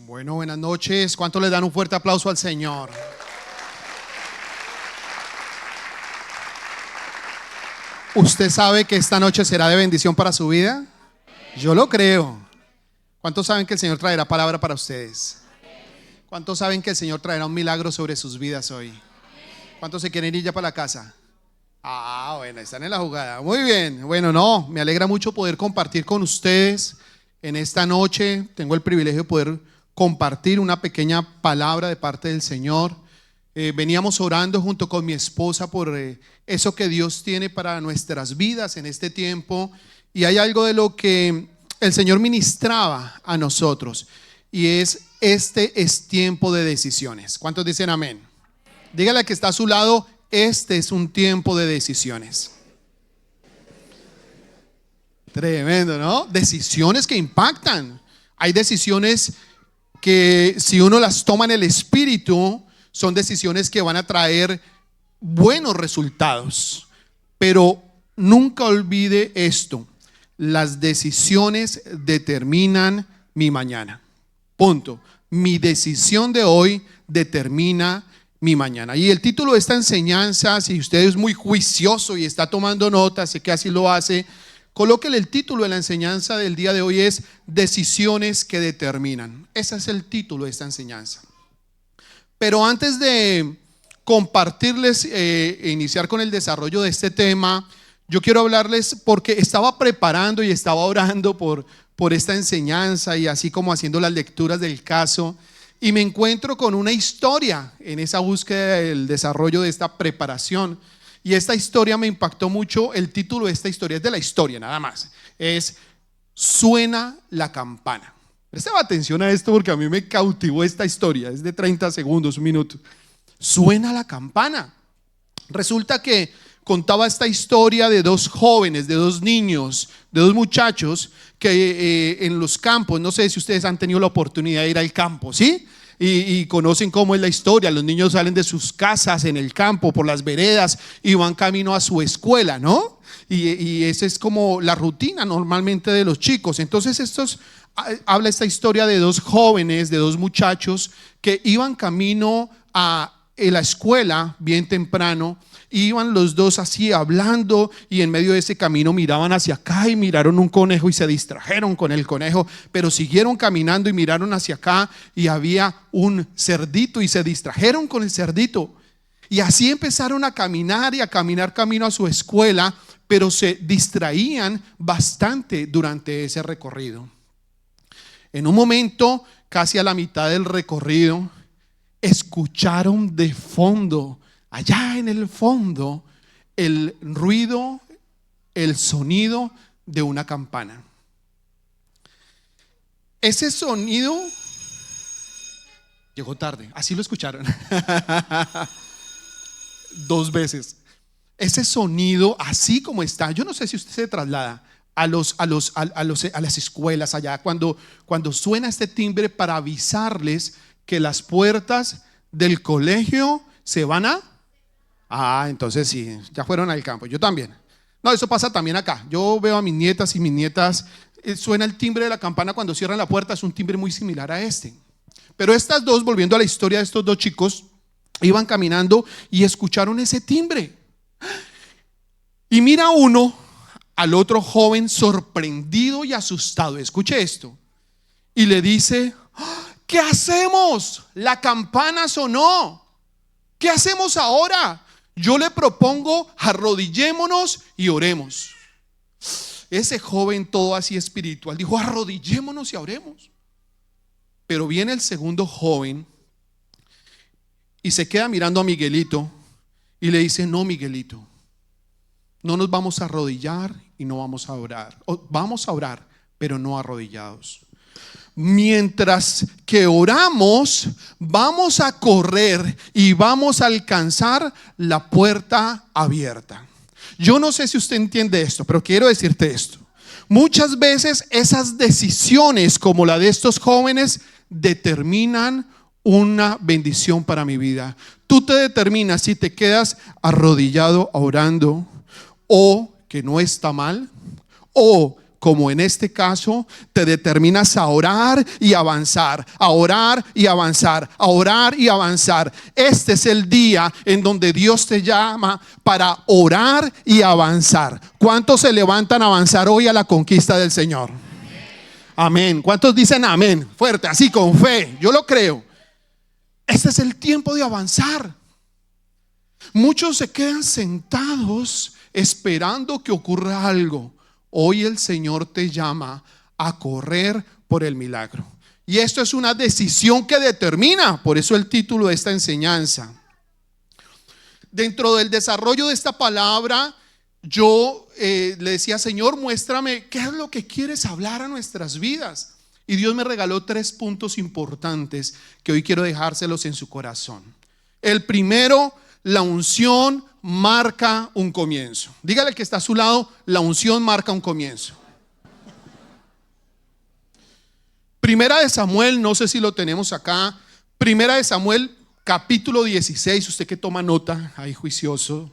Bueno, buenas noches. ¿Cuánto le dan un fuerte aplauso al Señor? ¿Usted sabe que esta noche será de bendición para su vida? Yo lo creo. ¿Cuántos saben que el Señor traerá palabra para ustedes? ¿Cuántos saben que el Señor traerá un milagro sobre sus vidas hoy? ¿Cuántos se quieren ir ya para la casa? Bueno, están en la jugada. Muy bien. Bueno, me alegra mucho poder compartir con ustedes en esta noche. Tengo el privilegio de poder compartir una pequeña palabra de parte del Señor. Veníamos orando junto con mi esposa por eso que Dios tiene para nuestras vidas en este tiempo, y hay algo de lo que el Señor ministraba a nosotros, y este es tiempo de decisiones. ¿Cuántos dicen amén? Dígale al que está a su lado: este es un tiempo de decisiones. Tremendo, ¿no? Decisiones que impactan. Hay decisiones que, si uno las toma en el espíritu, son decisiones que van a traer buenos resultados. Pero nunca olvide esto: las decisiones determinan mi mañana. Punto. Mi decisión de hoy determina mi mañana. Y el título de esta enseñanza, si usted es muy juicioso y está tomando notas, sé que así lo hace, colóquele el título de la enseñanza del día de hoy: es Decisiones que determinan. Ese es el título de esta enseñanza. Pero antes de compartirles e iniciar con el desarrollo de este tema, yo quiero hablarles, porque estaba preparando y estaba orando por esta enseñanza, y así como haciendo las lecturas del caso, y me encuentro con una historia en esa búsqueda del desarrollo de esta preparación. Y esta historia me impactó mucho. El título de esta historia es de la historia, nada más. Es Suena la campana. Prestaba atención a esto porque a mí me cautivó esta historia. Es de 30 segundos, un minuto. Suena la campana. Resulta que contaba esta historia de dos jóvenes, de dos niños, de dos muchachos que en los campos, no sé si ustedes han tenido la oportunidad de ir al campo, ¿sí? Y conocen cómo es la historia. Los niños salen de sus casas en el campo, por las veredas, y van camino a su escuela, ¿no? Y esa es como la rutina normalmente de los chicos. Entonces habla esta historia de dos jóvenes, de dos muchachos que iban camino a la escuela bien temprano. Iban los dos así hablando, y en medio de ese camino miraban hacia acá y miraron un conejo y se distrajeron con el conejo, pero siguieron caminando y miraron hacia acá y había un cerdito y se distrajeron con el cerdito. Y así empezaron a caminar y a caminar camino a su escuela, pero se distraían bastante durante ese recorrido. En un momento, casi a la mitad del recorrido, escucharon de fondo, allá en el fondo, el ruido, el sonido de una campana. Ese sonido llegó tarde, así lo escucharon. 2 veces. Ese sonido, así como está, yo no sé si usted se traslada a las escuelas allá, cuando suena este timbre para avisarles que las puertas del colegio se van entonces sí, ya fueron al campo. Yo también. No, eso pasa también acá. Yo veo a mis nietas y mis nietas, suena el timbre de la campana cuando cierran la puerta. Es un timbre muy similar a este. Pero estas dos, volviendo a la historia de estos dos chicos, iban caminando y escucharon ese timbre. Y mira uno al otro joven sorprendido y asustado. Escuche esto. Y le dice: ¿qué hacemos? La campana sonó. ¿Qué hacemos ahora? Yo le propongo, arrodillémonos y oremos. Ese joven, todo así espiritual, dijo: arrodillémonos y oremos. Pero viene el segundo joven y se queda mirando a Miguelito y le dice: no, Miguelito, no nos vamos a arrodillar y no vamos a orar. Vamos a orar, pero no arrodillados. Mientras que oramos, vamos a correr y vamos a alcanzar la puerta abierta. Yo no sé si usted entiende esto, pero quiero decirte esto. Muchas veces esas decisiones, como la de estos jóvenes, determinan una bendición para mi vida. Tú te determinas si te quedas arrodillado orando, o que no está mal, o como en este caso, te determinas a orar y avanzar, a orar y avanzar, a orar y avanzar. Este es el día en donde Dios te llama para orar y avanzar. ¿Cuántos se levantan a avanzar hoy a la conquista del Señor? Amén. ¿Cuántos dicen amén? Fuerte, así con fe. Yo lo creo. Este es el tiempo de avanzar. Muchos se quedan sentados esperando que ocurra algo. Hoy el Señor te llama a correr por el milagro. Y esto es una decisión que determina, por eso el título de esta enseñanza. Dentro del desarrollo de esta palabra, yo le decía, Señor, muéstrame qué es lo que quieres hablar a nuestras vidas. Y Dios me regaló 3 puntos importantes que hoy quiero dejárselos en su corazón. El primero, la unción marca un comienzo. Dígale al que está a su lado, la unción marca un comienzo. Primera de Samuel, no sé si lo tenemos acá. Primera de Samuel, capítulo 16. Usted que toma nota, ahí juicioso.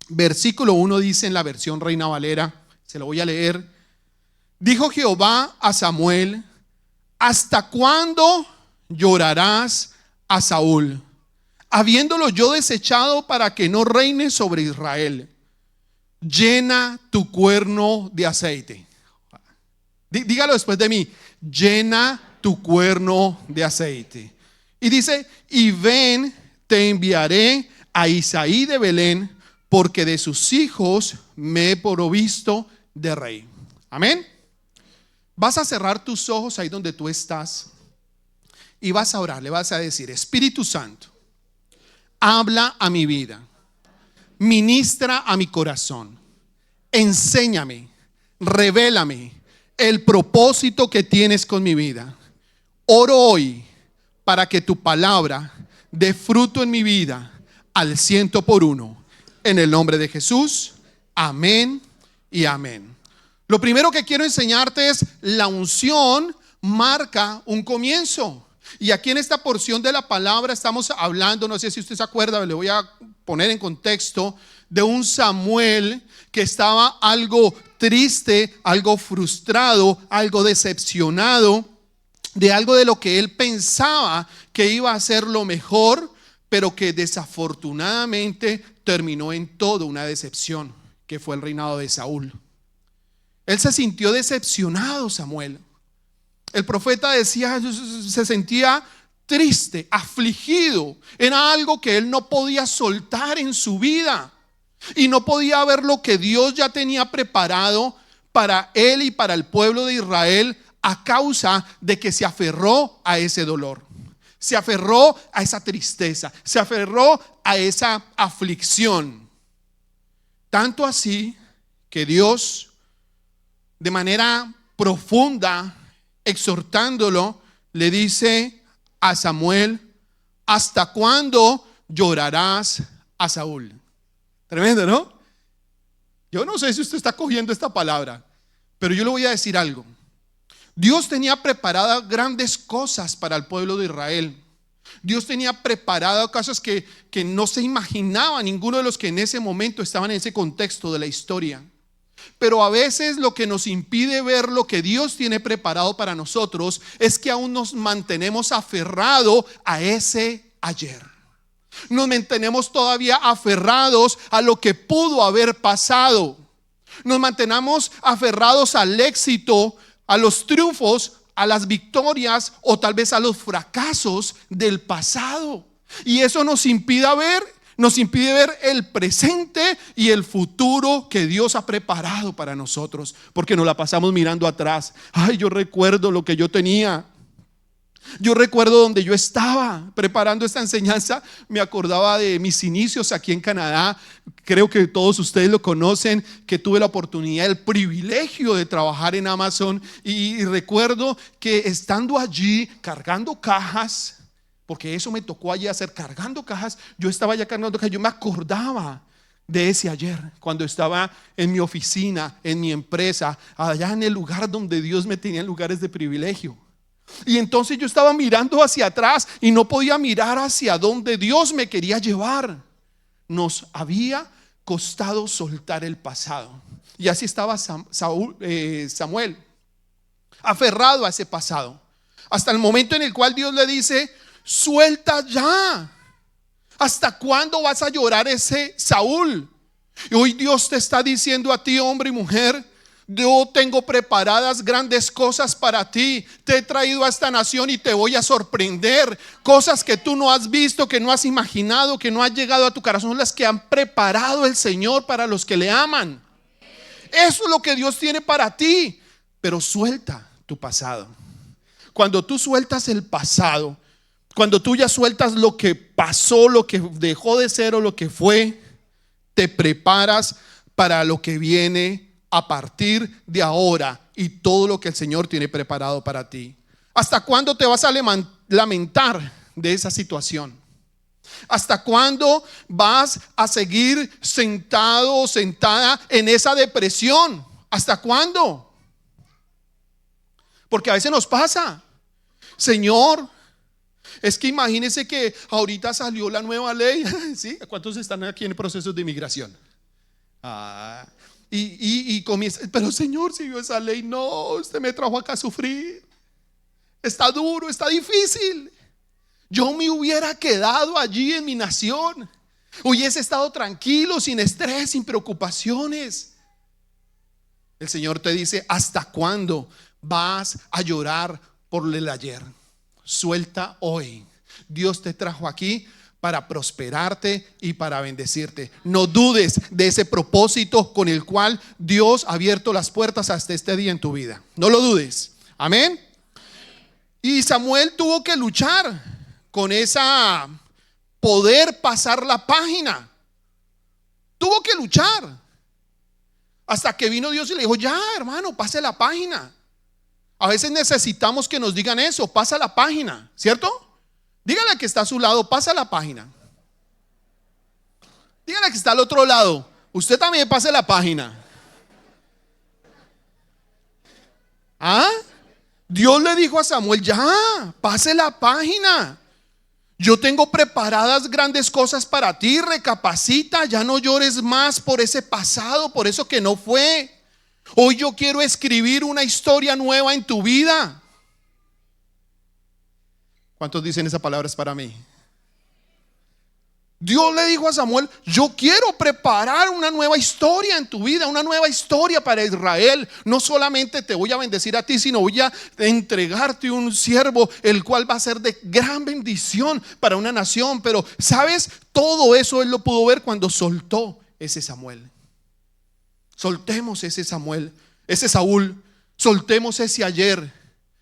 Versículo 1 dice en la versión Reina Valera, se lo voy a leer. Dijo Jehová a Samuel: ¿hasta cuándo llorarás a Saúl, habiéndolo yo desechado para que no reine sobre Israel? Llena tu cuerno de aceite. Dígalo después de mí. Llena tu cuerno de aceite. Y dice: y ven, te enviaré a Isaí de Belén, porque de sus hijos me he provisto de rey. Amén. Vas a cerrar tus ojos ahí donde tú estás y vas a orar. Le vas a decir: Espíritu Santo, habla a mi vida, ministra a mi corazón, enséñame, revélame el propósito que tienes con mi vida. Oro hoy para que tu palabra dé fruto en mi vida al 100%. En el nombre de Jesús, amén y amén. Lo primero que quiero enseñarte es: la unción marca un comienzo. Y aquí en esta porción de la palabra estamos hablando, no sé si usted se acuerda, le voy a poner en contexto, de un Samuel que estaba algo triste, algo frustrado, algo decepcionado de algo de lo que él pensaba que iba a ser lo mejor, pero que desafortunadamente terminó en todo una decepción, que fue el reinado de Saúl. Él se sintió decepcionado, Samuel. El profeta decía, se sentía triste, afligido. Era algo que él no podía soltar en su vida. Y no podía ver lo que Dios ya tenía preparado para él y para el pueblo de Israel, a causa de que se aferró a ese dolor. Se aferró a esa tristeza. Se aferró a esa aflicción. Tanto así que Dios, de manera profunda, exhortándolo, le dice a Samuel: ¿hasta cuándo llorarás a Saúl? Tremendo, ¿no? Yo no sé si usted está cogiendo esta palabra, pero yo le voy a decir algo. Dios tenía preparadas grandes cosas para el pueblo de Israel. Dios tenía preparado cosas que no se imaginaba ninguno de los que en ese momento estaban en ese contexto de la historia. Pero a veces lo que nos impide ver lo que Dios tiene preparado para nosotros es que aún nos mantenemos aferrados a ese ayer. Nos mantenemos todavía aferrados a lo que pudo haber pasado. Nos mantenemos aferrados al éxito, a los triunfos, a las victorias o tal vez a los fracasos del pasado. Y eso nos impide ver el presente y el futuro que Dios ha preparado para nosotros, porque nos la pasamos mirando atrás. Ay, yo recuerdo lo que yo tenía. Yo recuerdo donde yo estaba preparando esta enseñanza. Me acordaba de mis inicios aquí en Canadá. Creo que todos ustedes lo conocen, que tuve la oportunidad, el privilegio de trabajar en Amazon. Y recuerdo que estando allí cargando cajas, porque eso me tocó allí hacer, cargando cajas. Yo estaba allá cargando cajas. Yo me acordaba de ese ayer, cuando estaba en mi oficina, en mi empresa, allá en el lugar donde Dios me tenía en lugares de privilegio. Y entonces yo estaba mirando hacia atrás y no podía mirar hacia donde Dios me quería llevar. Nos había costado soltar el pasado. Y así estaba Samuel, aferrado a ese pasado, hasta el momento en el cual Dios le dice: suelta ya. ¿Hasta cuándo vas a llorar ese Saúl? Y hoy Dios te está diciendo a ti, hombre y mujer: yo tengo preparadas grandes cosas para ti. Te he traído a esta nación y te voy a sorprender. Cosas que tú no has visto, que no has imaginado, que no han llegado a tu corazón, son las que han preparado el Señor para los que le aman. Eso es lo que Dios tiene para ti. Pero suelta tu pasado. Cuando tú sueltas el pasado, cuando tú ya sueltas lo que pasó, lo que dejó de ser o lo que fue, te preparas para lo que viene a partir de ahora y todo lo que el Señor tiene preparado para ti. ¿Hasta cuándo te vas a lamentar de esa situación? ¿Hasta cuándo vas a seguir sentado o sentada en esa depresión? ¿Hasta cuándo? Porque a veces nos pasa: Señor, es que imagínese que ahorita salió la nueva ley. ¿Sí? ¿Cuántos están aquí en el proceso de inmigración? Y comienza: pero Señor, si yo esa ley, no, usted me trajo acá a sufrir. Está duro, está difícil. Yo me hubiera quedado allí en mi nación, hubiese estado tranquilo, sin estrés, sin preocupaciones. El Señor te dice: ¿hasta cuándo vas a llorar por el ayer? Suelta hoy. Dios te trajo aquí para prosperarte y para bendecirte. No dudes de ese propósito con el cual Dios ha abierto las puertas hasta este día en tu vida. No lo dudes. Amén. Y Samuel tuvo que luchar con esa poder pasar la página. Tuvo que luchar hasta que vino Dios y le dijo: ya, hermano, pase la página. A veces necesitamos que nos digan eso: pasa la página, ¿cierto? Dígale al que está a su lado: pasa la página. Dígale al que está al otro lado: usted también pase la página. Dios le dijo a Samuel: ya, pase la página. Yo tengo preparadas grandes cosas para ti. Recapacita, ya no llores más por ese pasado, por eso que no fue. Hoy yo quiero escribir una historia nueva en tu vida. ¿Cuántos dicen esa palabra es para mí? Dios le dijo a Samuel: yo quiero preparar una nueva historia en tu vida, una nueva historia para Israel. No solamente te voy a bendecir a ti, sino voy a entregarte un siervo, el cual va a ser de gran bendición para una nación. Pero ¿sabes? Todo eso él lo pudo ver cuando soltó ese Samuel. Soltemos ese Samuel, ese Saúl. Soltemos ese ayer,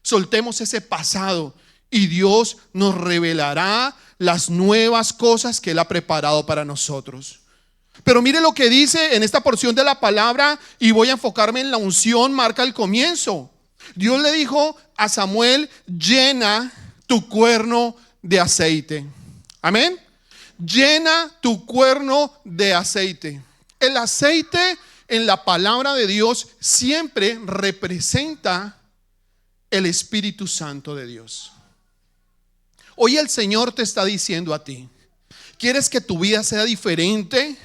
soltemos ese pasado, y Dios nos revelará las nuevas cosas que Él ha preparado para nosotros. Pero mire lo que dice en esta porción de la palabra, y voy a enfocarme en la unción, marca el comienzo. Dios le dijo a Samuel: llena tu cuerno de aceite. Amén. Llena tu cuerno de aceite. El aceite en la palabra de Dios siempre representa el Espíritu Santo de Dios. Hoy el Señor te está diciendo a ti: ¿quieres que tu vida sea diferente?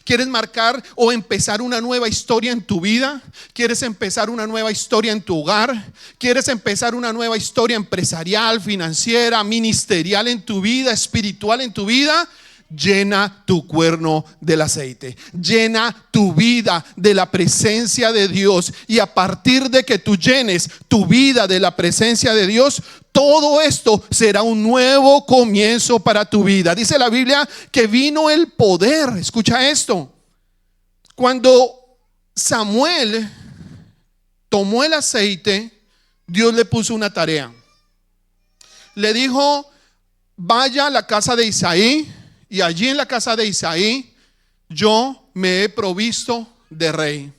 ¿Quieres marcar o empezar una nueva historia en tu vida? ¿Quieres empezar una nueva historia en tu hogar? ¿Quieres empezar una nueva historia empresarial, financiera, ministerial en tu vida, espiritual en tu vida? Llena tu cuerno del aceite. Llena tu vida de la presencia de Dios. Y a partir de que tú llenes tu vida de la presencia de Dios, todo esto será un nuevo comienzo para tu vida. Dice la Biblia que vino el poder. Escucha esto. Cuando Samuel tomó el aceite, Dios le puso una tarea. Le dijo: vaya a la casa de Isaí, y allí en la casa de Isaí yo me he provisto de rey.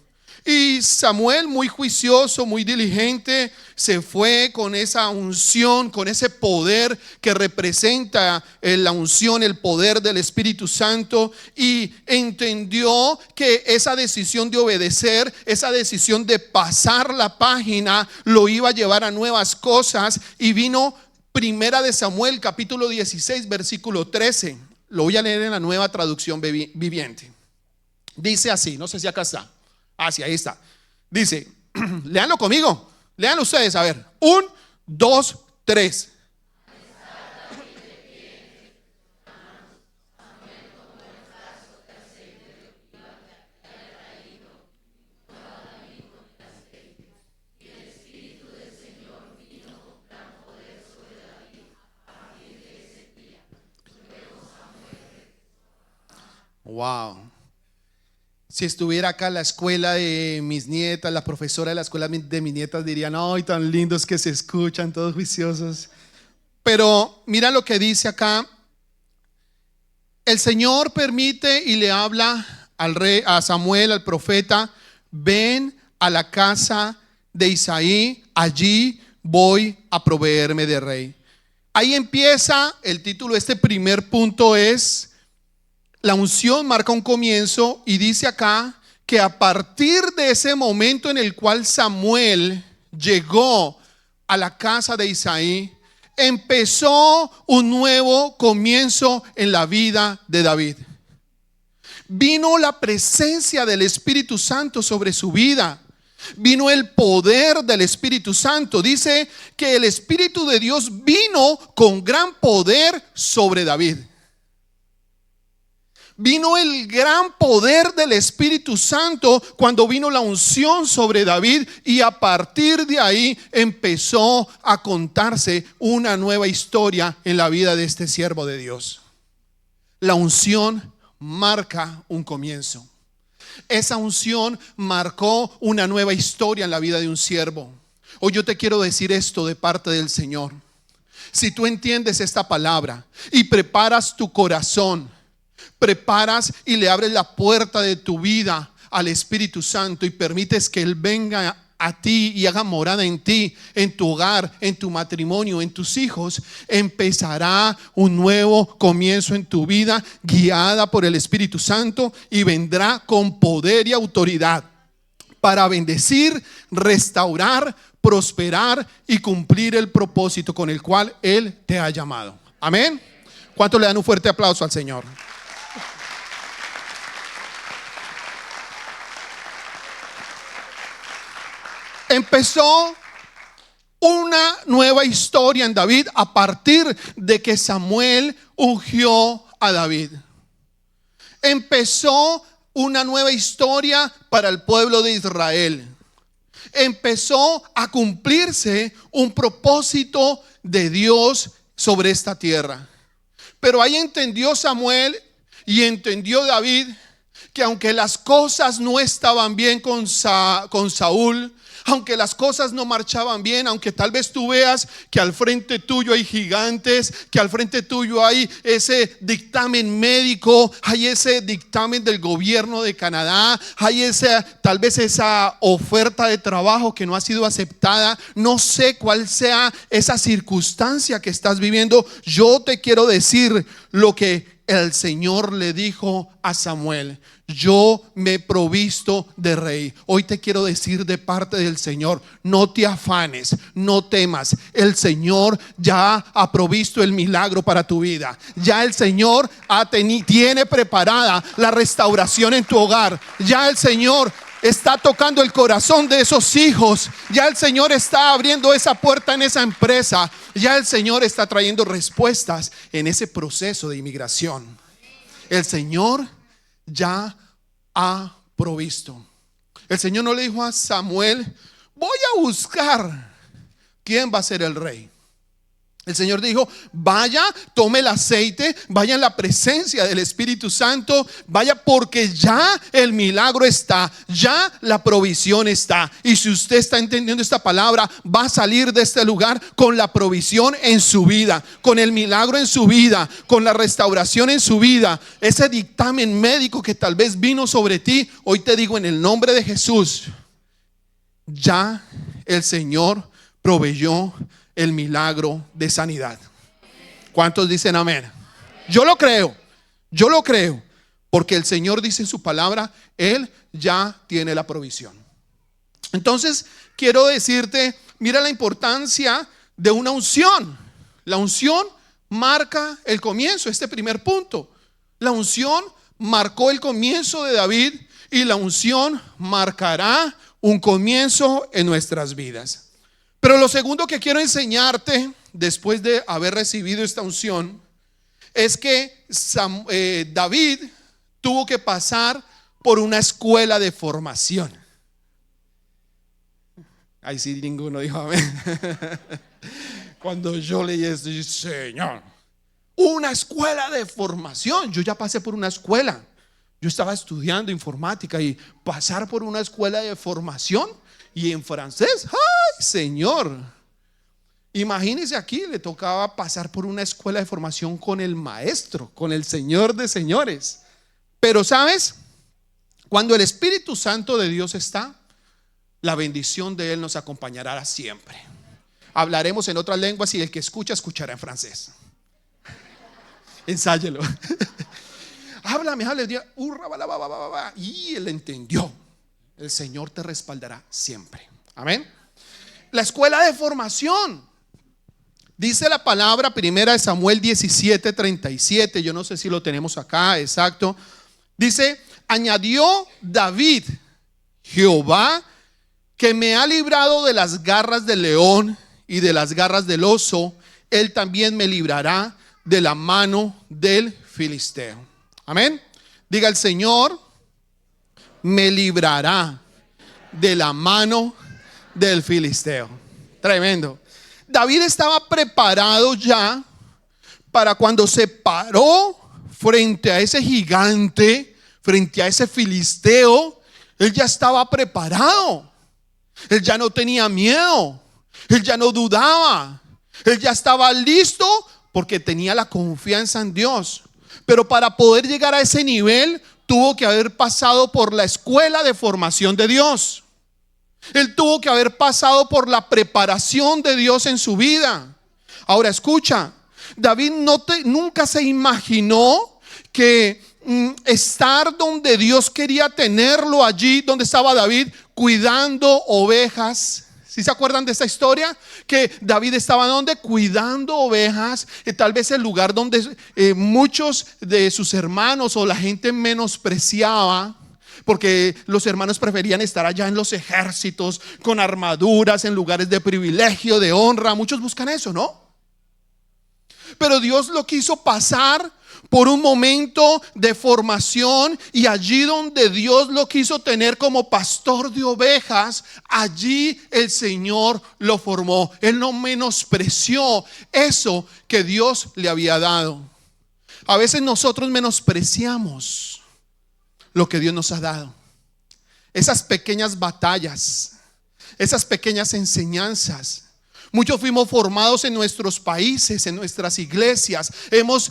Y Samuel, muy juicioso, muy diligente, se fue con esa unción, con ese poder que representa la unción, el poder del Espíritu Santo, y entendió que esa decisión de obedecer, esa decisión de pasar la página, lo iba a llevar a nuevas cosas. Y vino Primera de Samuel, capítulo 16, versículo 13. Lo voy a leer en la Nueva Traducción Viviente. Dice así, no sé si acá está. Ah, sí, ahí está. Dice, léanlo conmigo, léanlo ustedes, a ver. 1, 2, 3. Wow. Si estuviera acá la escuela de mis nietas, la profesora de la escuela de mis nietas dirían, ay, tan lindos que se escuchan, todos juiciosos. Pero mira lo que dice acá. El Señor permite y le habla al rey, a Samuel, al profeta: ven a la casa de Isaí, allí voy a proveerme de rey. Ahí empieza el título. Este primer punto es: la unción marca un comienzo, y dice acá que a partir de ese momento en el cual Samuel llegó a la casa de Isaí, empezó un nuevo comienzo en la vida de David. Vino la presencia del Espíritu Santo sobre su vida. Vino el poder del Espíritu Santo. Dice que el Espíritu de Dios vino con gran poder sobre David. Vino el gran poder del Espíritu Santo cuando vino la unción sobre David, y a partir de ahí empezó a contarse una nueva historia en la vida de este siervo de Dios. La unción marca un comienzo. Esa unción marcó una nueva historia en la vida de un siervo. Hoy yo te quiero decir esto de parte del Señor. Si tú entiendes esta palabra y preparas tu corazón, preparas y le abres la puerta de tu vida al Espíritu Santo y permites que Él venga a ti y haga morada en ti, en tu hogar, en tu matrimonio, en tus hijos, empezará un nuevo comienzo en tu vida, guiada por el Espíritu Santo, y vendrá con poder y autoridad para bendecir, restaurar, prosperar y cumplir el propósito con el cual Él te ha llamado. Amén. ¿Cuánto le dan un fuerte aplauso al Señor? Empezó una nueva historia en David a partir de que Samuel ungió a David. Empezó una nueva historia para el pueblo de Israel. Empezó a cumplirse un propósito de Dios sobre esta tierra. Pero ahí entendió Samuel y entendió David que aunque las cosas no estaban bien con Saúl, aunque las cosas no marchaban bien, aunque tal vez tú veas que al frente tuyo hay gigantes, que al frente tuyo hay ese dictamen médico, hay ese dictamen del gobierno de Canadá, hay tal vez esa oferta de trabajo que no ha sido aceptada, no sé cuál sea esa circunstancia que estás viviendo, yo te quiero decir lo que el Señor le dijo a Samuel: yo me he provisto de rey. Hoy te quiero decir de parte del Señor: no te afanes, no temas. El Señor ya ha provisto el milagro para tu vida. Ya el Señor tiene preparada la restauración en tu hogar. Ya el Señor está tocando el corazón de esos hijos. Ya el Señor está abriendo esa puerta en esa empresa. Ya el Señor está trayendo respuestas en ese proceso de inmigración. El Señor ya ha provisto. El Señor no le dijo a Samuel: voy a buscar quién va a ser el rey. El Señor dijo: vaya, tome el aceite, vaya en la presencia del Espíritu Santo, vaya, porque ya el milagro está, ya la provisión está. Y si usted está entendiendo esta palabra, va a salir de este lugar con la provisión en su vida, con el milagro en su vida, con la restauración en su vida. Ese dictamen médico que tal vez vino sobre ti, hoy te digo en el nombre de Jesús, ya el Señor proveyó el milagro de sanidad. ¿Cuántos dicen amén? Yo lo creo, porque el Señor dice en su palabra, Él ya tiene la provisión. Entonces, quiero decirte, mira la importancia de una unción. La unción marca el comienzo, este primer punto. La unción marcó el comienzo de David y la unción marcará un comienzo en nuestras vidas. Pero lo segundo que quiero enseñarte, después de haber recibido esta unción, es que David tuvo que pasar por una escuela de formación. Ahí sí ninguno dijo amén. Cuando yo leí esto, dije: Señor, una escuela de formación. Yo ya pasé por una escuela. Yo estaba estudiando informática y pasar por una escuela de formación y en francés, ¡ay, Señor! Imagínese, aquí le tocaba pasar por una escuela de formación con el maestro, con el Señor de señores. Pero ¿sabes? Cuando el Espíritu Santo de Dios está, la bendición de Él nos acompañará siempre. Hablaremos en otras lenguas y el que escucha, escuchará en francés. Ensáyelo. Háblame, y él entendió. El Señor te respaldará siempre. Amén. La escuela de formación. Dice la palabra, primera de Samuel 17:37. Yo no sé si lo tenemos acá, exacto. Dice: añadió David: Jehová, que me ha librado de las garras del león y de las garras del oso, Él también me librará de la mano del filisteo. Amén. Diga: el Señor me librará de la mano del filisteo. Tremendo. David estaba preparado ya para cuando se paró frente a ese gigante, frente a ese filisteo. Él ya estaba preparado. Él ya no tenía miedo. Él ya no dudaba. Él ya estaba listo porque tenía la confianza en Dios. Pero para poder llegar a ese nivel, tuvo que haber pasado por la escuela de formación de Dios. Él tuvo que haber pasado por la preparación de Dios en su vida. Ahora escucha, David nunca se imaginó que estar donde Dios quería tenerlo, allí donde estaba David cuidando ovejas. ¿Sí se acuerdan de esta historia? Que David estaba donde cuidando ovejas, tal vez el lugar donde muchos de sus hermanos o la gente menospreciaba, porque los hermanos preferían estar allá en los ejércitos con armaduras, en lugares de privilegio, de honra. Muchos buscan eso, ¿no? Pero Dios lo quiso pasar por un momento de formación, y allí donde Dios lo quiso tener como pastor de ovejas, allí el Señor lo formó. Él no menospreció eso que Dios le había dado. A veces nosotros menospreciamos lo que Dios nos ha dado. Esas pequeñas batallas, esas pequeñas enseñanzas. Muchos fuimos formados en nuestros países, en nuestras iglesias. Hemos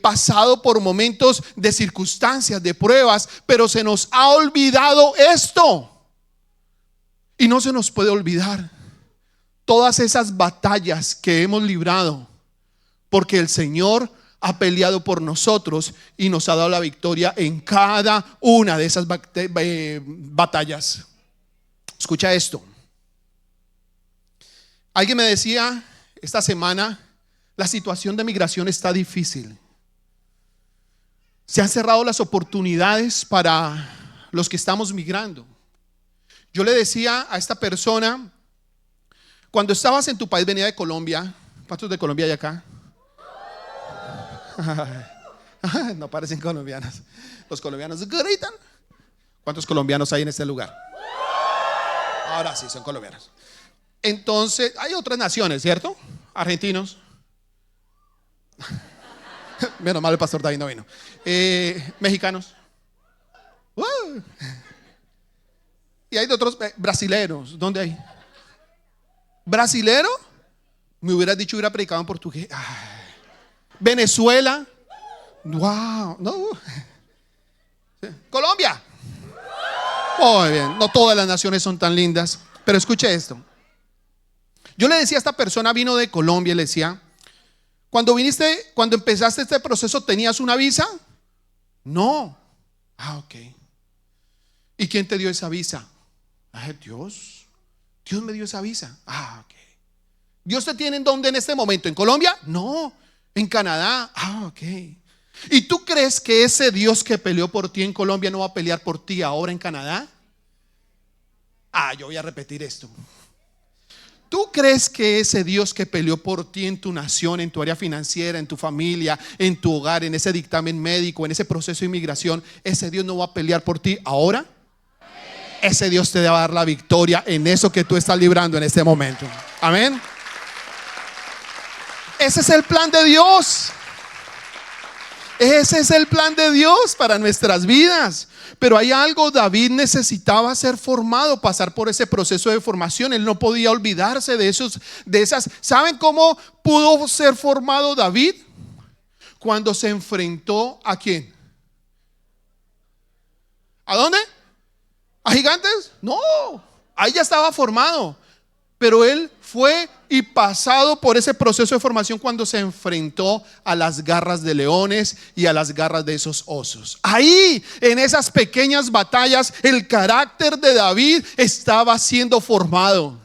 pasado por momentos de circunstancias, de pruebas, pero se nos ha olvidado esto. Y no se nos puede olvidar todas esas batallas que hemos librado, porque el Señor ha peleado por nosotros y nos ha dado la victoria en cada una de esas batallas. Escucha esto. Alguien me decía esta semana: la situación de migración está difícil. Se han cerrado las oportunidades para los que estamos migrando. Yo le decía a esta persona: cuando estabas en tu país, venía de Colombia. ¿Cuántos de Colombia hay acá? No parecen colombianos. Los colombianos gritan. ¿Cuántos colombianos hay en este lugar? Ahora sí, son colombianos. Entonces, hay otras naciones, ¿cierto? Argentinos, Menos mal el pastor David no vino. Mexicanos. Y hay de otros brasileros. ¿Dónde hay? ¿Brasilero? Me hubieras dicho, hubiera predicado en portugués. Ay. Venezuela. Wow. No. Colombia. Muy bien. No todas las naciones son tan lindas. Pero escuche esto. Yo le decía a esta persona, vino de Colombia, y le decía: cuando empezaste este proceso, ¿tenías una visa? No. Ok. ¿Y quién te dio esa visa? Dios. Dios me dio esa visa. Ok. ¿Dios te tiene en dónde en este momento? ¿En Colombia? No. ¿En Canadá? Ok. ¿Y tú crees que ese Dios que peleó por ti en Colombia no va a pelear por ti ahora en Canadá? Yo voy a repetir esto. ¿Tú crees que ese Dios que peleó por ti en tu nación, en tu área financiera, en tu familia, en tu hogar, en ese dictamen médico, en ese proceso de inmigración, ese Dios no va a pelear por ti ahora? Ese Dios te va a dar la victoria en eso que tú estás librando en este momento. Amén. Ese es el plan de Dios. Ese es el plan de Dios para nuestras vidas. Pero hay algo: David necesitaba ser formado, pasar por ese proceso de formación. Él no podía olvidarse de esas. ¿Saben cómo pudo ser formado David? Cuando se enfrentó ¿a quién? ¿A dónde? ¿A gigantes? No, ahí ya estaba formado. Pero él fue y pasado por ese proceso de formación cuando se enfrentó a las garras de leones y a las garras de esos osos. Ahí, en esas pequeñas batallas, el carácter de David estaba siendo formado.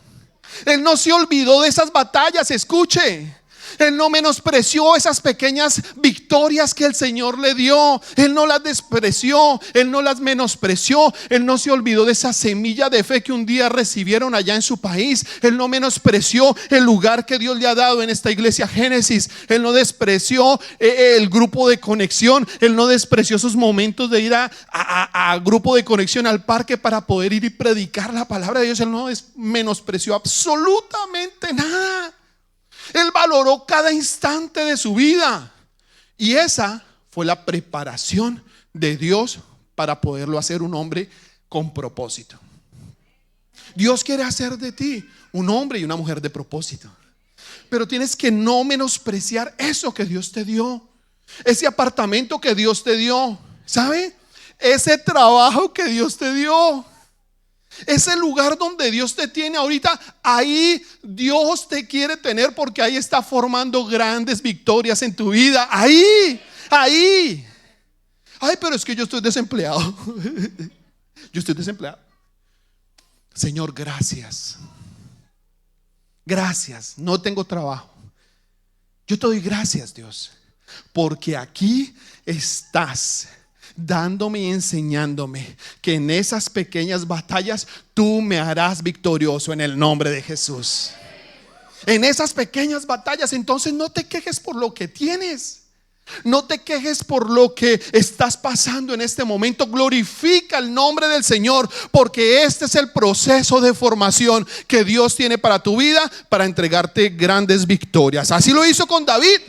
Él no se olvidó de esas batallas, escuche. Él no menospreció esas pequeñas victorias que el Señor le dio. Él no las despreció, él no las menospreció. Él no se olvidó de esa semilla de fe que un día recibieron allá en su país. Él no menospreció el lugar que Dios le ha dado en esta iglesia Génesis. Él no despreció el grupo de conexión. Él no despreció esos momentos de ir a grupo de conexión, al parque, para poder ir y predicar la palabra de Dios. Él no menospreció absolutamente nada. Él valoró cada instante de su vida. Y esa fue la preparación de Dios para poderlo hacer un hombre con propósito. Dios quiere hacer de ti un hombre y una mujer de propósito. Pero tienes que no menospreciar eso que Dios te dio. Ese apartamento que Dios te dio, ¿sabe? Ese trabajo que Dios te dio. Ese lugar donde Dios te tiene ahorita, ahí Dios te quiere tener, porque ahí está formando grandes victorias en tu vida. Ahí. Ay, pero es que yo estoy desempleado. Yo estoy desempleado. Señor, gracias. Gracias, no tengo trabajo. Yo te doy gracias, Dios, porque aquí estás dándome y enseñándome que en esas pequeñas batallas tú me harás victorioso en el nombre de Jesús. En esas pequeñas batallas, entonces no te quejes por lo que tienes. No te quejes por lo que estás pasando en este momento. Glorifica el nombre del Señor, porque este es el proceso de formación que Dios tiene para tu vida, para entregarte grandes victorias. Así lo hizo con David.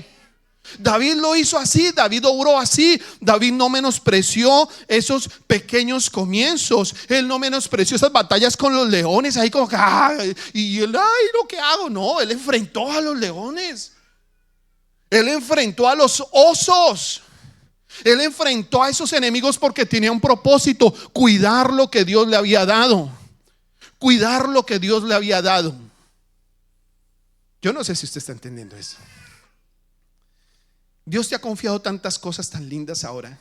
David lo hizo así, David obró así. David no menospreció esos pequeños comienzos. Él no menospreció esas batallas con los leones. Ahí como que, y él, ¿lo que hago? No, él enfrentó a los leones. Él enfrentó a los osos. Él enfrentó a esos enemigos porque tenía un propósito: cuidar lo que Dios le había dado. Cuidar lo que Dios le había dado. Yo no sé si usted está entendiendo eso. Dios te ha confiado tantas cosas tan lindas ahora.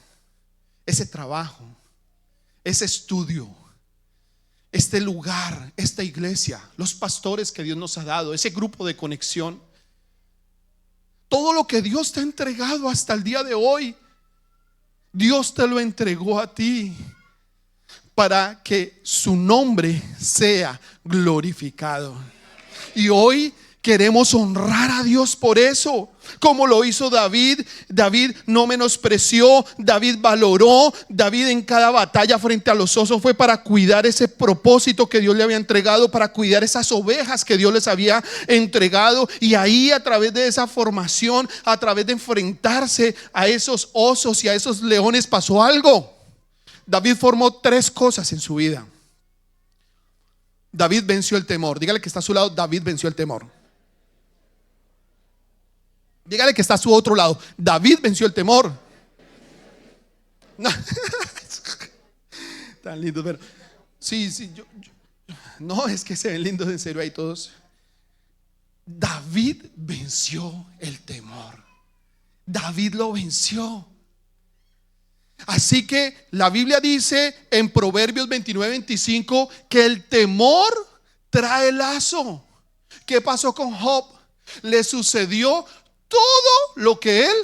Ese trabajo, ese estudio, este lugar, esta iglesia, los pastores que Dios nos ha dado, ese grupo de conexión. Todo lo que Dios te ha entregado hasta el día de hoy, Dios te lo entregó a ti para que su nombre sea glorificado. Y hoy Queremos honrar a Dios por eso, como lo hizo David. David no menospreció, David valoró. David en cada batalla frente a los osos fue para cuidar ese propósito que Dios le había entregado, para cuidar esas ovejas que Dios les había entregado. Y ahí, a través de esa formación, a través de enfrentarse a esos osos y a esos leones, pasó algo. David formó 3 cosas en su vida. David venció el temor. Dígale que está a su lado: David venció el temor. Dígale que está a su otro lado: David venció el temor. No. Tan lindo, pero sí, no, es que se ven lindos en serio ahí todos. David venció el temor. David lo venció. Así que la Biblia dice en Proverbios 29:25 que el temor trae lazo. ¿Qué pasó con Job? Le sucedió todo lo que él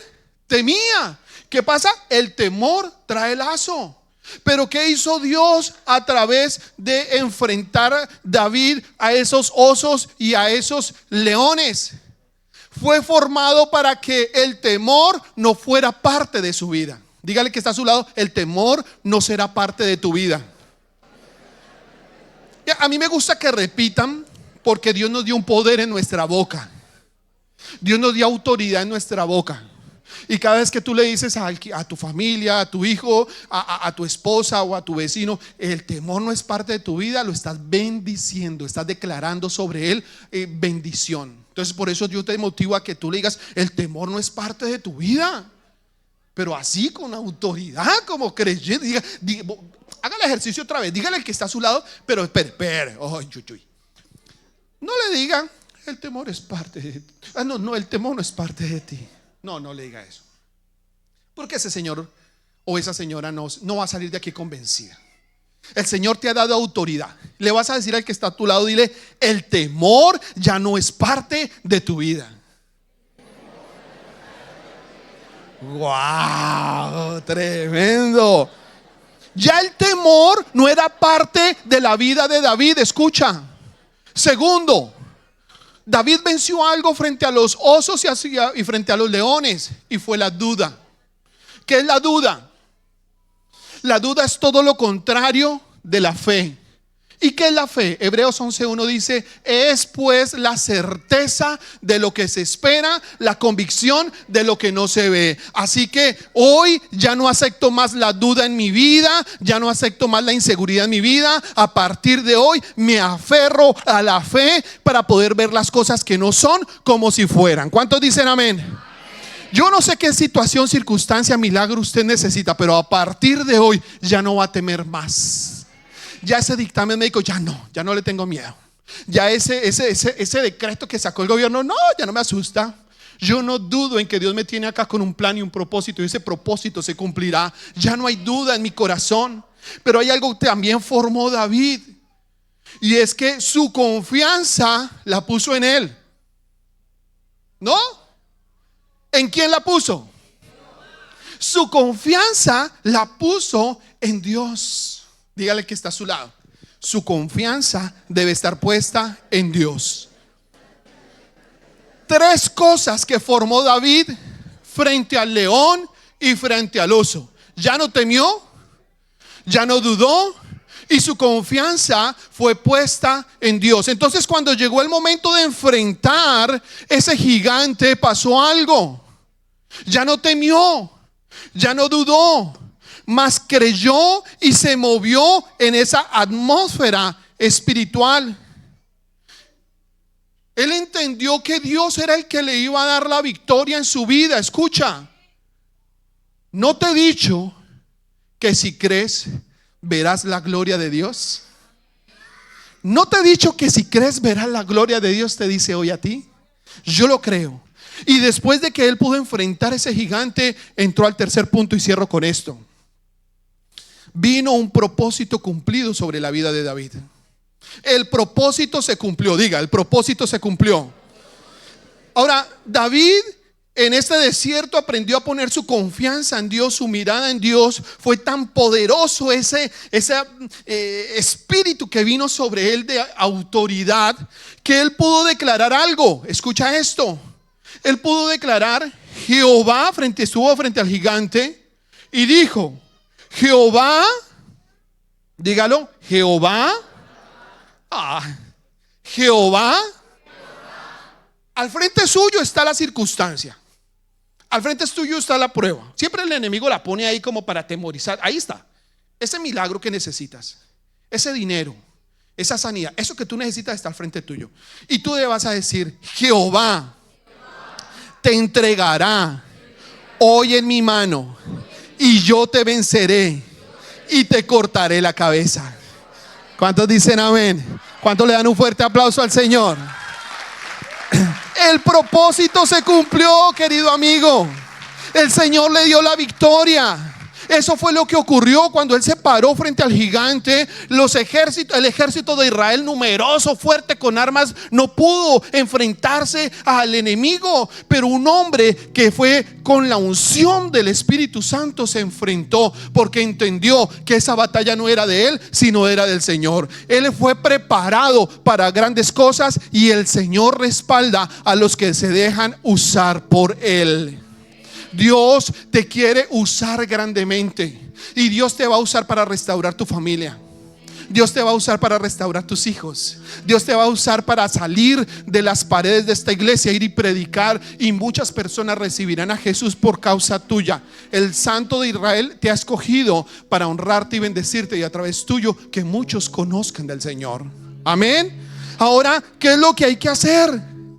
temía. ¿Qué pasa? El temor trae lazo. Pero ¿qué hizo Dios a través de enfrentar a David a esos osos y a esos leones? Fue formado para que el temor no fuera parte de su vida. Dígale que está a su lado: el temor no será parte de tu vida. A mí me gusta que repitan, porque Dios nos dio un poder en nuestra boca. Dios nos dio autoridad en nuestra boca. Y cada vez que tú le dices a tu familia, a tu hijo, a tu esposa o a tu vecino, el temor no es parte de tu vida, lo estás bendiciendo, estás declarando sobre él bendición. Entonces, por eso yo te motivo a que tú le digas: el temor no es parte de tu vida. Pero así, con autoridad, como creyente. Haga el ejercicio otra vez. Dígale al que está a su lado: pero espere. No le diga: el temor es parte de ti. No, el temor no es parte de ti. No le diga eso, porque ese señor o esa señora no va a salir de aquí convencida. El Señor te ha dado autoridad. Le vas a decir al que está a tu lado: dile: el temor ya no es parte de tu vida. ¡Wow! Tremendo. Ya el temor no era parte de la vida de David. Escucha. Segundo, David venció algo frente a los osos y frente a los leones, y fue la duda. ¿Qué es la duda? La duda es todo lo contrario de la fe. ¿Y qué es la fe? Hebreos 11:1 dice: es pues la certeza de lo que se espera, la convicción de lo que no se ve. Así que hoy ya no acepto más la duda en mi vida, ya no acepto más la inseguridad en mi vida. A partir de hoy me aferro a la fe para poder ver las cosas que no son como si fueran. ¿Cuántos dicen amén? Yo no sé qué situación, circunstancia, milagro usted necesita, pero a partir de hoy ya no va a temer más. Ya ese dictamen médico, ya no le tengo miedo. Ya ese decreto que sacó el gobierno, ya no me asusta. Yo no dudo en que Dios me tiene acá con un plan y un propósito, y ese propósito se cumplirá. Ya no hay duda en mi corazón. Pero hay algo que también formó David, y es que su confianza la puso en él. ¿No? ¿En quién la puso? Su confianza la puso en Dios. Dígale que está a su lado: su confianza debe estar puesta en Dios. 3 cosas que formó David frente al león y frente al oso: ya no temió, ya no dudó, y su confianza fue puesta en Dios. Entonces, cuando llegó el momento de enfrentar ese gigante, pasó algo. Ya no temió, ya no dudó, mas creyó y se movió en esa atmósfera espiritual. Él entendió que Dios era el que le iba a dar la victoria en su vida. Escucha: ¿no te he dicho que si crees verás la gloria de Dios? ¿No te he dicho que si crees verás la gloria de Dios? Te dice hoy a ti. Yo lo creo. Y después de que él pudo enfrentar ese gigante, entró al tercer punto, y cierro con esto. Vino un propósito cumplido sobre la vida de David. El propósito se cumplió. Diga: el propósito se cumplió. Ahora, David en este desierto aprendió a poner su confianza en Dios, su mirada en Dios. Fue tan poderoso ese espíritu que vino sobre él de autoridad, que él pudo declarar algo. Escucha esto. Él pudo declarar: Jehová, estuvo frente al gigante y dijo: Jehová, dígalo, Jehová, Jehová. Al frente suyo está la circunstancia, al frente suyo está la prueba. Siempre el enemigo la pone ahí como para atemorizar. Ahí está, ese milagro que necesitas, ese dinero, esa sanidad, eso que tú necesitas está al frente tuyo. Y tú le vas a decir: Jehová te entregará hoy en mi mano, y yo te venceré y te cortaré la cabeza. ¿Cuántos dicen amén? ¿Cuántos le dan un fuerte aplauso al Señor? El propósito se cumplió, querido amigo. El Señor le dio la victoria. Eso fue lo que ocurrió cuando él se paró frente al gigante. El ejército de Israel, numeroso, fuerte, con armas, no pudo enfrentarse al enemigo. Pero un hombre que fue con la unción del Espíritu Santo se enfrentó, porque entendió que esa batalla no era de él, sino era del Señor. Él fue preparado para grandes cosas, y el Señor respalda a los que se dejan usar por él. Dios te quiere usar grandemente, y Dios te va a usar para restaurar tu familia. Dios te va a usar para restaurar tus hijos. Dios te va a usar para salir de las paredes de esta iglesia, ir y predicar, y muchas personas recibirán a Jesús por causa tuya. El Santo de Israel te ha escogido para honrarte y bendecirte, y a través tuyo que muchos conozcan del Señor. Amén. Ahora, ¿qué es lo que hay que hacer?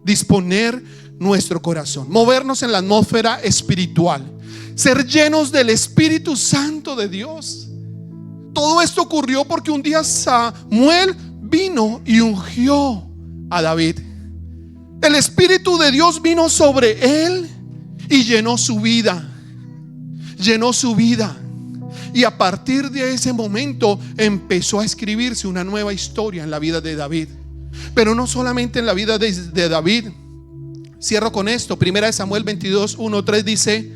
Disponer nuestro corazón, movernos en la atmósfera espiritual, ser llenos del Espíritu Santo de Dios. Todo esto ocurrió porque un día Samuel vino y ungió a David. El Espíritu de Dios vino sobre él y llenó su vida. Llenó su vida. Y a partir de ese momento empezó a escribirse una nueva historia en la vida de David. Pero no solamente en la vida de David. Cierro con esto. Primera de Samuel 22, 1, 3 dice,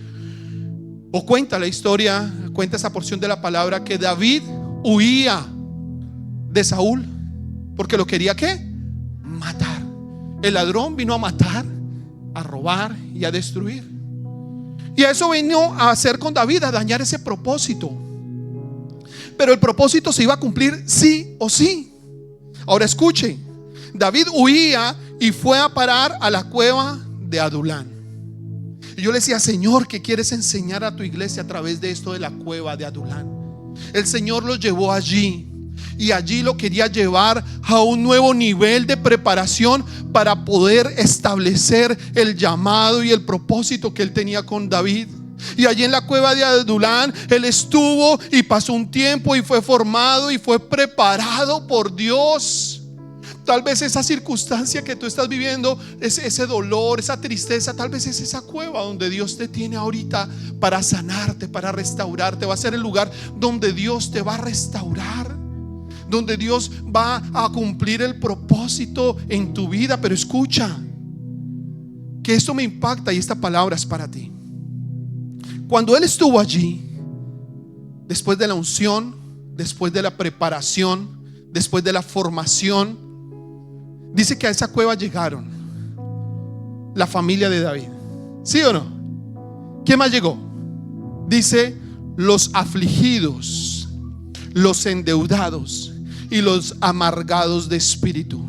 o cuenta la historia, cuenta esa porción de la palabra, que David huía de Saúl porque lo quería, ¿qué? Matar. El ladrón vino a matar, a robar y a destruir. Y a eso vino a hacer con David, a dañar ese propósito. Pero el propósito se iba a cumplir sí o sí. Ahora escuche, David huía y fue a parar a la cueva de Adulán. Y yo le decía: Señor, ¿qué quieres enseñar a tu iglesia a través de esto de la cueva de Adulán? El Señor lo llevó allí, y allí lo quería llevar a un nuevo nivel de preparación para poder establecer el llamado y el propósito que él tenía con David. Y allí en la cueva de Adulán él estuvo y pasó un tiempo y fue formado y fue preparado por Dios. Tal vez esa circunstancia que tú estás viviendo, ese dolor, esa tristeza, tal vez es esa cueva donde Dios te tiene ahorita para sanarte, para restaurarte. Va a ser el lugar donde Dios te va a restaurar, donde Dios va a cumplir el propósito en tu vida. Pero escucha, que esto me impacta y esta palabra es para ti. Cuando él estuvo allí, después de la unción, después de la preparación, después de la formación, dice que a esa cueva llegaron la familia de David. ¿Sí o no? ¿Quién más llegó? Dice: los afligidos, los endeudados y los amargados de espíritu.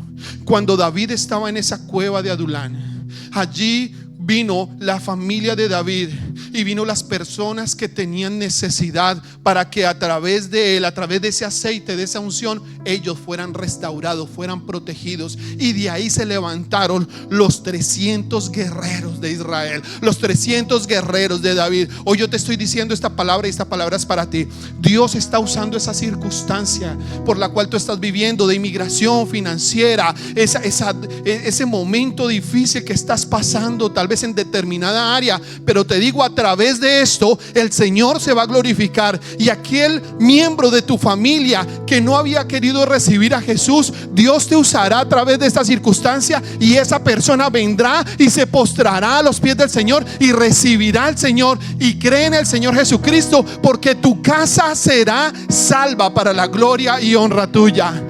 Cuando David estaba en esa cueva de Adulán, allí vino la familia de David y vino las personas que tenían necesidad, para que a través de él, a través de ese aceite, de esa unción, ellos fueran restaurados, fueran protegidos. Y de ahí se levantaron los 300 guerreros de Israel, los 300 guerreros de David. Hoy yo te estoy diciendo esta palabra, y esta palabra es para ti. Dios está usando esa circunstancia por la cual tú estás viviendo, de inmigración financiera, ese momento difícil que estás pasando, tal vez en determinada área. Pero te digo a través de esto el Señor se va a glorificar. Y aquel miembro de tu familia que no había querido recibir a Jesús, Dios te usará a través de esta circunstancia, y esa persona vendrá y se postrará a los pies del Señor y recibirá al Señor y cree en el Señor Jesucristo, porque tu casa será salva para la gloria y honra tuya.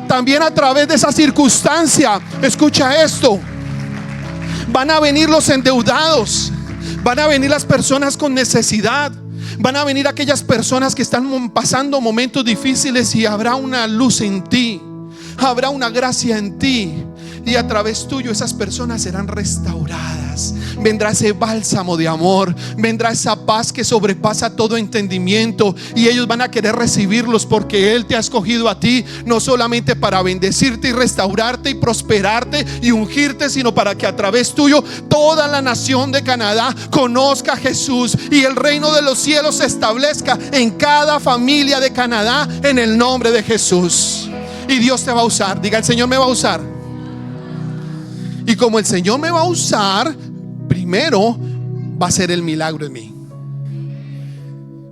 También a través de esa circunstancia, escucha esto, van a venir los endeudados, van a venir las personas con necesidad, van a venir aquellas personas que están pasando momentos difíciles, y habrá una luz en ti, habrá una gracia en ti, y a través tuyo esas personas serán restauradas. Vendrá ese bálsamo de amor, vendrá esa paz que sobrepasa todo entendimiento, y ellos van a querer recibirlos, porque Él te ha escogido a ti, no solamente para bendecirte y restaurarte y prosperarte y ungirte, sino para que a través tuyo toda la nación de Canadá conozca a Jesús, y el reino de los cielos se establezca en cada familia de Canadá, en el nombre de Jesús. Y Dios te va a usar. Diga: el Señor me va a usar. Y como el Señor me va a usar, primero va a ser el milagro en mí.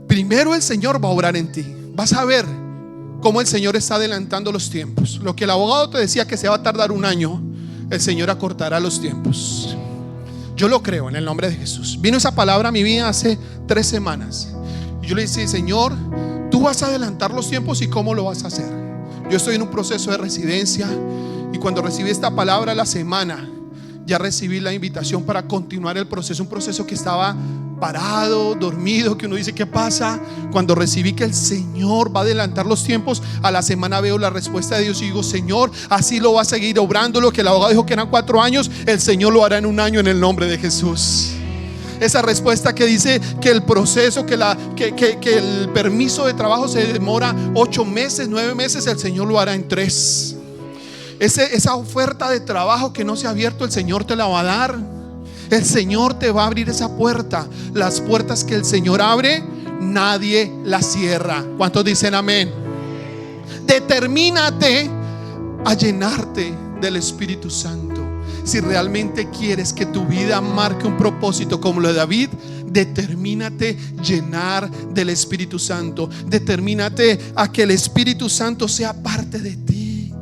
Primero el Señor va a obrar en ti. Vas a ver cómo el Señor está adelantando los tiempos. Lo que el abogado te decía que se va a tardar un año, el Señor acortará los tiempos. Yo lo creo en el nombre de Jesús. Vino esa palabra a mi vida hace 3 semanas. Y yo le dije: Señor, tú vas a adelantar los tiempos, ¿y cómo lo vas a hacer? Yo estoy en un proceso de residencia, y cuando recibí esta palabra la semana, ya recibí la invitación para continuar el proceso. Un proceso que estaba parado, dormido, que uno dice: ¿qué pasa? Cuando recibí que el Señor va a adelantar los tiempos, a la semana veo la respuesta de Dios y digo: Señor, así lo va a seguir obrando. Lo que el abogado dijo que eran 4 años, el Señor lo hará en 1 año, en el nombre de Jesús. Esa respuesta que dice que el proceso, que el permiso de trabajo se demora 8 meses, 9 meses, el Señor lo hará en 3. Esa oferta de trabajo que no se ha abierto, el Señor te la va a dar. El Señor te va a abrir esa puerta. Las puertas que el Señor abre, nadie las cierra. ¿Cuántos dicen amén? Determínate a llenarte del Espíritu Santo. Si realmente quieres que tu vida marque un propósito como lo de David, determínate llenar del Espíritu Santo. Determínate a que el Espíritu Santo sea parte de ti.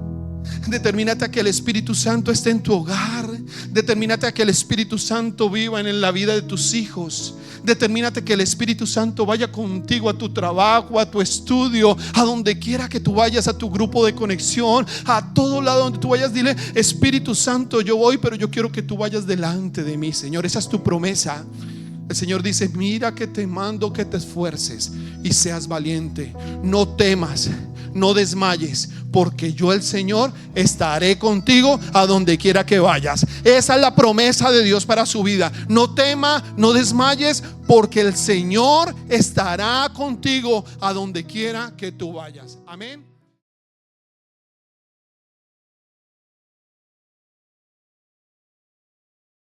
Determínate a que el Espíritu Santo esté en tu hogar. Determínate a que el Espíritu Santo viva en la vida de tus hijos. Determínate que el Espíritu Santo vaya contigo a tu trabajo, a tu estudio, a donde quiera que tú vayas, a tu grupo de conexión, a todo lado donde tú vayas. Dile: Espíritu Santo, yo voy, pero yo quiero que tú vayas delante de mí, Señor. Esa es tu promesa. El Señor dice: mira que te mando que te esfuerces y seas valiente. No temas, no desmayes, porque yo, el Señor, estaré contigo a donde quiera que vayas. Esa es la promesa de Dios para su vida. No tema, no desmayes, porque el Señor estará contigo a donde quiera que tú vayas. Amén.